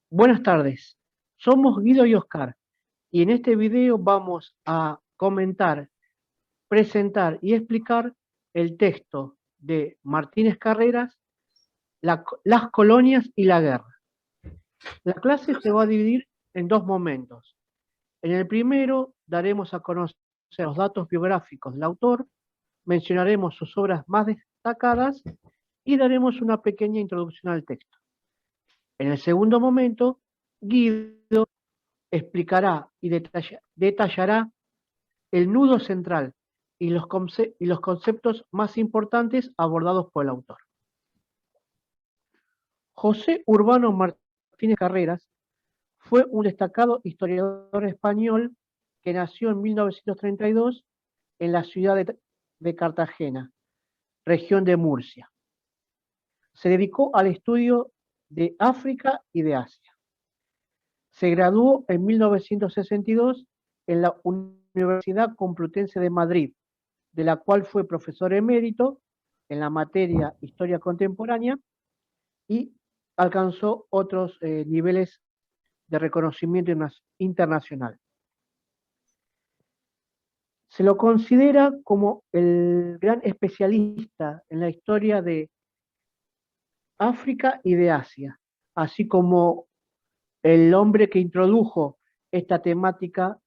Buenas tardes, somos Guido y Oscar y en este video vamos a comentar, presentar y explicar el texto de Martínez Carreras, Las colonias y la guerra. La clase se va a dividir en dos momentos. En el primero daremos a conocer los datos biográficos del autor, mencionaremos sus obras más destacadas y daremos una pequeña introducción al texto. En el segundo momento, Guido explicará y detallará el nudo central y los conceptos más importantes abordados por el autor. José Urbano Martínez Carreras fue un destacado historiador español que nació en 1932 en la ciudad de Cartagena, región de Murcia. Se dedicó al estudio de África y de Asia. Se graduó en 1962 en la Universidad Complutense de Madrid, de la cual fue profesor emérito en la materia Historia Contemporánea y alcanzó otros niveles de reconocimiento internacional. Se lo considera como el gran especialista en la historia de África y de Asia, así como el hombre que introdujo esta temática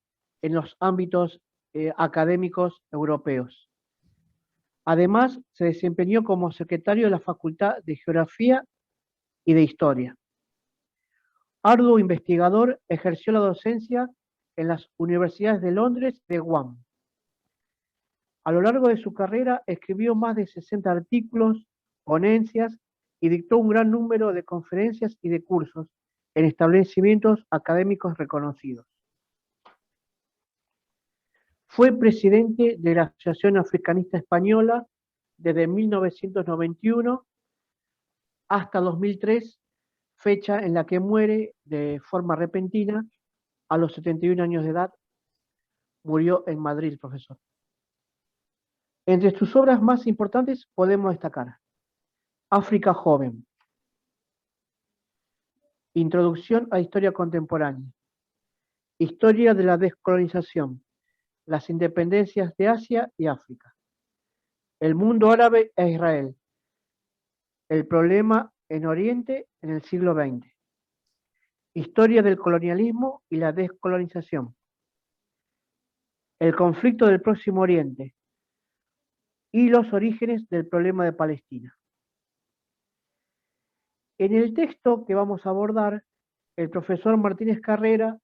en los ámbitos académicos europeos. Además, se desempeñó como secretario de la Facultad de Geografía y de Historia. Arduo investigador, ejerció la docencia en las universidades de Londres y de Guam. A lo largo de su carrera escribió más de 60 artículos, ponencias y dictó un gran número de conferencias y de cursos en establecimientos académicos reconocidos. Fue presidente de la Asociación Africanista Española desde 1991 hasta 2003, fecha en la que muere de forma repentina a los 71 años de edad. Murió en Madrid, profesor. Entre sus obras más importantes podemos destacar África Joven, Introducción a Historia Contemporánea, Historia de la Descolonización, las independencias de Asia y África, El mundo árabe e Israel, el problema en Oriente en el siglo XX, Historia del colonialismo y la descolonización, el conflicto del Próximo Oriente y los orígenes del problema de Palestina. En el texto que vamos a abordar, el profesor Martínez Carrera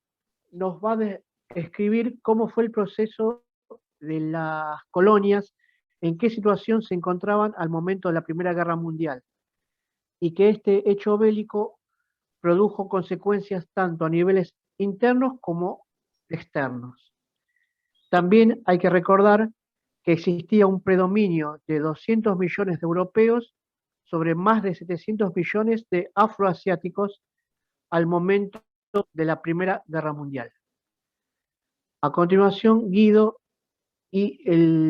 nos va a describir cómo fue el proceso de las colonias, en qué situación se encontraban al momento de la Primera Guerra Mundial, y que este hecho bélico produjo consecuencias tanto a niveles internos como externos. También hay que recordar que existía un predominio de 200 millones de europeos sobre más de 700 millones de afroasiáticos al momento de la Primera Guerra Mundial. A continuación, Guido y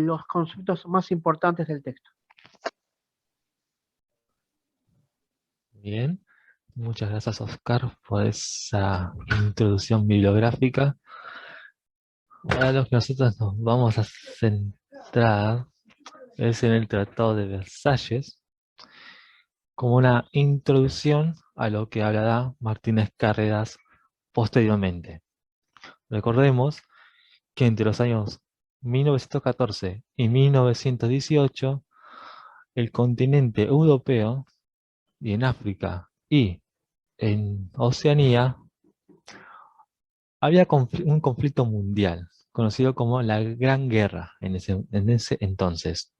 los conceptos más importantes del texto. Bien, muchas gracias Oscar por esa introducción bibliográfica. Ahora lo que nosotros nos vamos a centrar es en el Tratado de Versalles, como una introducción a lo que hablará Martínez Carreras posteriormente. Recordemos que entre los años 1914 y 1918, el continente europeo, y en África y en Oceanía, había un conflicto mundial, conocido como la Gran Guerra en ese entonces,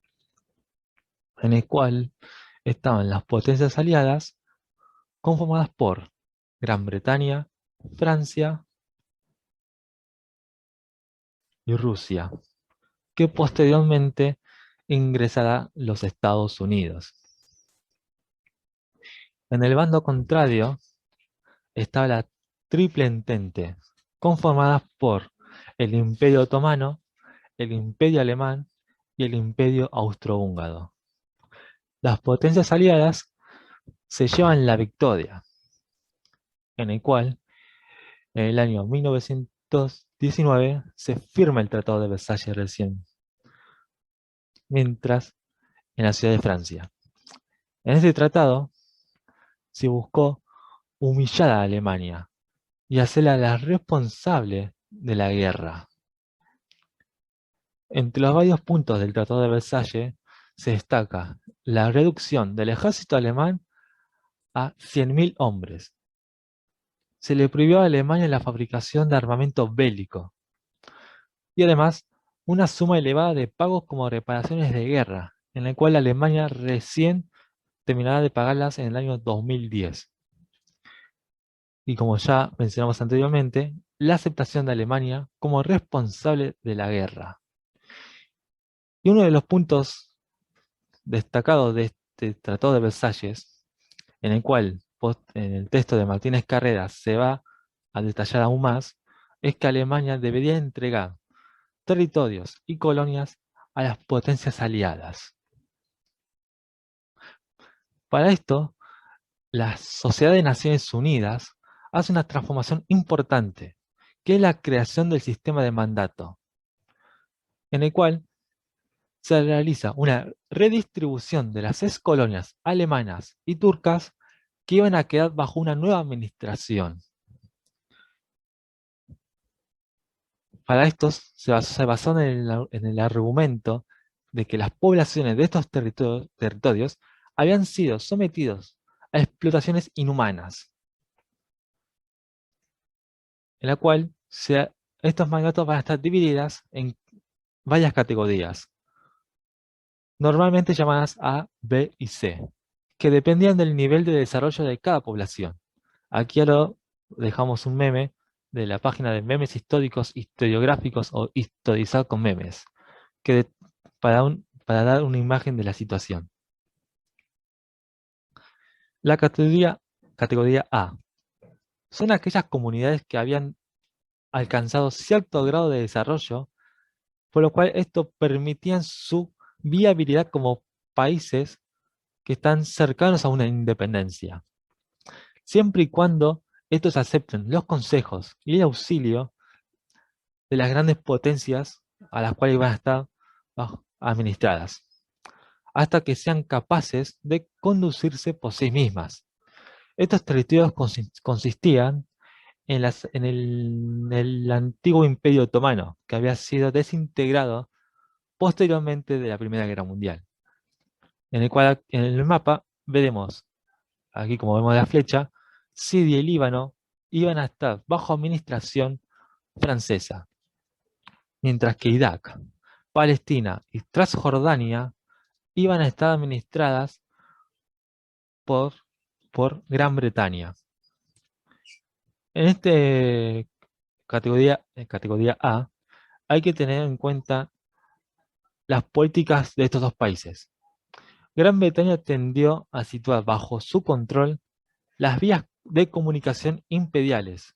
en el cual estaban las potencias aliadas conformadas por Gran Bretaña, Francia y Rusia, que posteriormente ingresará los Estados Unidos. En el bando contrario estaba la Triple Entente, conformada por el Imperio Otomano, el Imperio Alemán y el Imperio Austrohúngaro. Las potencias aliadas se llevan la victoria, en el cual en el año 1919 se firma el Tratado de Versalles recién, mientras en la ciudad de Francia. En este tratado se buscó humillar a Alemania y hacerla la responsable de la guerra. Entre los varios puntos del Tratado de Versalles se destaca la reducción del ejército alemán a 100.000 hombres. Se le prohibió a Alemania la fabricación de armamento bélico y además una suma elevada de pagos como reparaciones de guerra, en la cual Alemania recién terminará de pagarlas en el año 2010. Y como ya mencionamos anteriormente, la aceptación de Alemania como responsable de la guerra. Y uno de los puntos destacados de este Tratado de Versalles, en el cual en el texto de Martínez Carrera se va a detallar aún más, es que Alemania debería entregar territorios y colonias a las potencias aliadas. Para esto, la Sociedad de Naciones Unidas hace una transformación importante, que es la creación del sistema de mandato, en el cual se realiza una redistribución de las ex colonias alemanas y turcas que iban a quedar bajo una nueva administración. Para estos se basó en el argumento de que las poblaciones de estos territorios habían sido sometidos a explotaciones inhumanas, en la cual estos mandatos van a estar divididas en varias categorías, normalmente llamadas A, B y C, que dependían del nivel de desarrollo de cada población. Aquí ahora dejamos un meme de la página de memes históricos, historiográficos o historizar con memes, que para dar una imagen de la situación. La categoría A son aquellas comunidades que habían alcanzado cierto grado de desarrollo, por lo cual esto permitía su viabilidad como países que están cercanos a una independencia, siempre y cuando estos acepten los consejos y el auxilio de las grandes potencias a las cuales van a estar administradas, hasta que sean capaces de conducirse por sí mismas. Estos territorios consistían en el antiguo Imperio Otomano, que había sido desintegrado posteriormente de la Primera Guerra Mundial, en el cual en el mapa veremos, aquí como vemos la flecha, Siria y Líbano iban a estar bajo administración francesa, mientras que Irak, Palestina y Transjordania iban a estar administradas por, por Gran Bretaña. En esta categoría A hay que tener en cuenta las políticas de estos dos países. Gran Bretaña tendió a situar bajo su control las vías de comunicación imperiales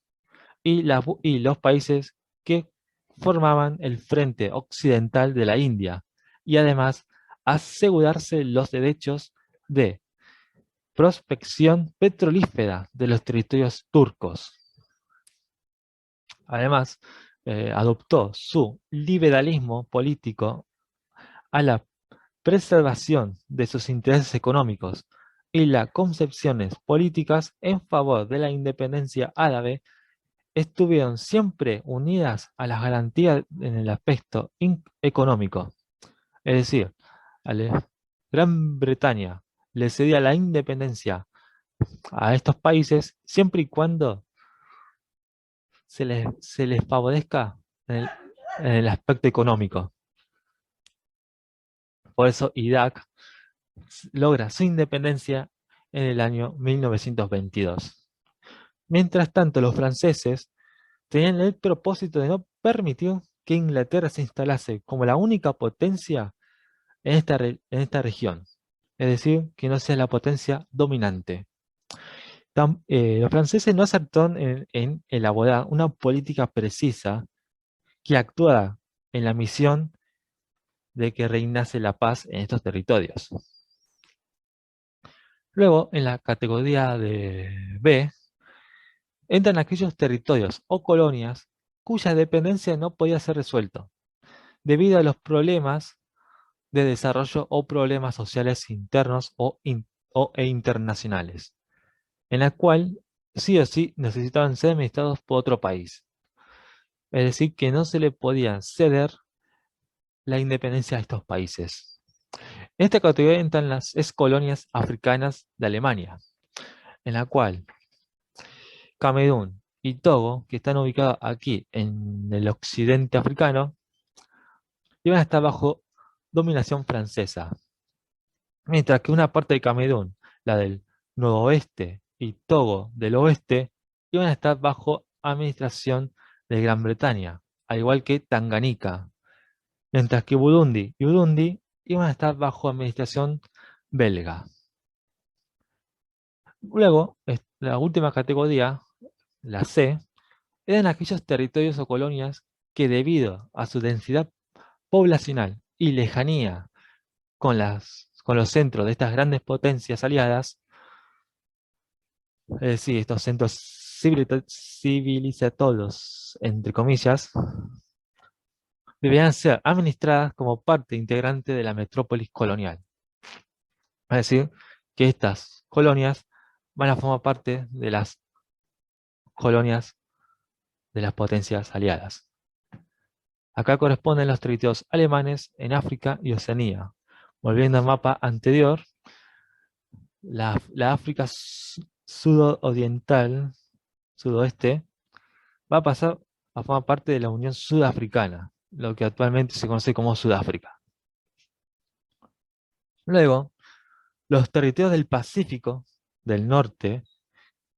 y los países que formaban el frente occidental de la India, y además asegurarse los derechos de prospección petrolífera de los territorios turcos. Además, adoptó su liberalismo político a la preservación de sus intereses económicos y las concepciones políticas en favor de la independencia árabe estuvieron siempre unidas a las garantías en el aspecto económico. Es decir, Gran Bretaña le cedía la independencia a estos países siempre y cuando se les favorezca en el aspecto económico. Por eso Irak logra su independencia en el año 1922. Mientras tanto, los franceses tenían el propósito de no permitir que Inglaterra se instalase como la única potencia en esta región, es decir, que no sea la potencia dominante. Los franceses no acertaron en elaborar una política precisa que actuara en la misión de que reinase la paz en estos territorios. Luego, en la categoría de B, entran aquellos territorios o colonias cuya dependencia no podía ser resuelto, debido a los problemas de desarrollo o problemas sociales internos e internacionales, en la cual sí o sí necesitaban ser administrados por otro país. Es decir, que no se le podía ceder la independencia a estos países. En esta categoría entran las excolonias africanas de Alemania, en la cual Camerún y Togo, que están ubicados aquí en el occidente africano, iban a estar bajo dominación francesa, mientras que una parte de Camerún, la del noroeste y Togo del oeste, iban a estar bajo administración de Gran Bretaña, al igual que Tanganica, mientras que Burundi y Burundi iban a estar bajo administración belga. Luego, la última categoría, la C, eran aquellos territorios o colonias que debido a su densidad poblacional y lejanía con los centros de estas grandes potencias aliadas, es decir, estos centros civilizatorios, entre comillas, debían ser administradas como parte integrante de la metrópolis colonial. Es decir, que estas colonias van a formar parte de las colonias de las potencias aliadas. Acá corresponden los territorios alemanes en África y Oceanía. Volviendo al mapa anterior, la África sudoriental, sudoeste, va a pasar a formar parte de la Unión Sudafricana, lo que actualmente se conoce como Sudáfrica. Luego, los territorios del Pacífico del norte,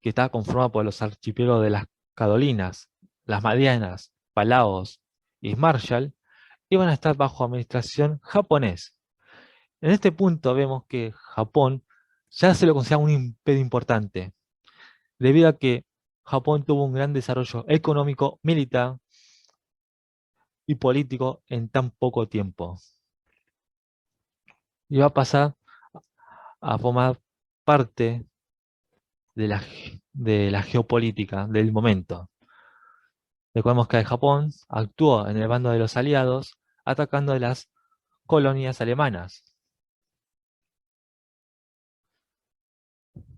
que está conformado por los archipiélagos de las Carolinas, las Marianas, Palaos y Marshall, iban a estar bajo administración japonés. En este punto vemos que Japón ya se lo considera un imperio importante, debido a que Japón tuvo un gran desarrollo económico, militar y político en tan poco tiempo. Y va a pasar a formar parte de la geopolítica del momento. Recordemos que Japón actuó en el bando de los aliados, atacando a las colonias alemanas.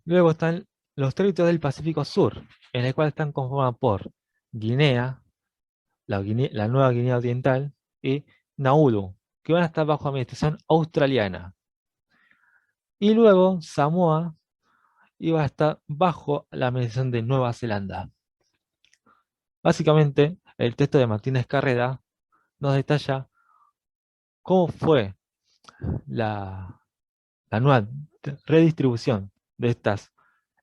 Luego están los territorios del Pacífico Sur, en el cual están conformados por Guinea, la Nueva Guinea Oriental y Nauru, que van a estar bajo administración australiana. Y luego Samoa iba a estar bajo la administración de Nueva Zelanda. Básicamente, el texto de Martínez Carrera nos detalla cómo fue la nueva redistribución de estas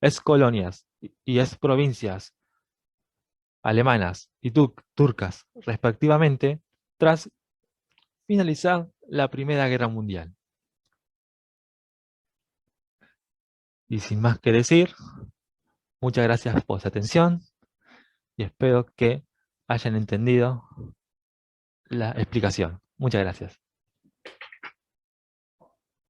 ex colonias y ex provincias alemanas y turcas, respectivamente, tras finalizar la Primera Guerra Mundial. Y sin más que decir, muchas gracias por su atención y espero que hayan entendido la explicación. Muchas gracias.